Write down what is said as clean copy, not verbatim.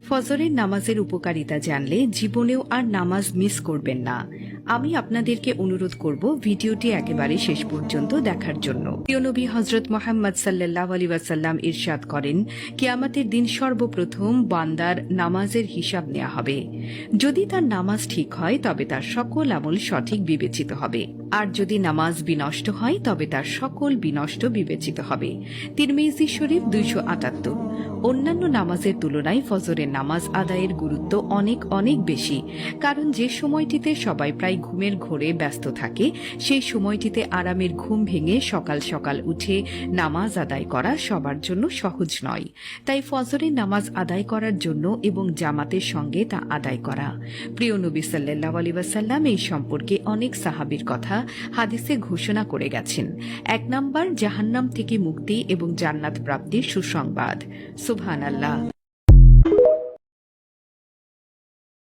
ফজরের নামাজের উপকারিতা জানলে জীবনেও আর নামাজ মিস করবেন না। আমি আপনাদেরকে অনুরোধ করব ভিডিওটি একেবারে শেষ পর্যন্ত দেখার জন্য। প্রিয় নবী হযরত মুহাম্মদ সাল্লাল্লাহু আলাইহি ওয়াসাল্লাম ইরশাদ করেন, কিয়ামতের দিন সর্বপ্রথম বান্দার নামাজের হিসাব নেওয়া হবে। যদি তার নামাজ ঠিক হয় তবে তার সকল আমল সঠিক বিবেচিত হবে, আর যদি নামাজ বিনষ্ট হয় তবে তার সকল বিনষ্ট বিবেচিত হবে। তিরমিজি শরীফ 278। অন্যান্য নামাজের তুলনায় ফজরের নামাজ আদায়ের গুরুত্ব অনেক অনেক বেশি, কারণ যে সময়টিতে সবাই প্রায় ঘুমের ঘোরে ব্যস্ত থাকে, সেই সময়টিতে আরামের ঘুম ভেঙে সকাল সকাল উঠে নামাজ আদায় করা সবার জন্য সহজ নয়। তাই ফজরের নামাজ আদায় করার জন্য এবং জামাতের সঙ্গে তা আদায় করা। প্রিয় নবী সাল্লাল্লাহু আলাইহি ওয়াসাল্লাম এই সম্পর্কে অনেক সাহাবীর কথা হাদিসে ঘোষণা করে গেছেন। 1 নাম্বার, জাহান্নাম থেকে মুক্তি এবং জান্নাত প্রাপ্তির সুসংবাদ। সুবহানাল্লাহ।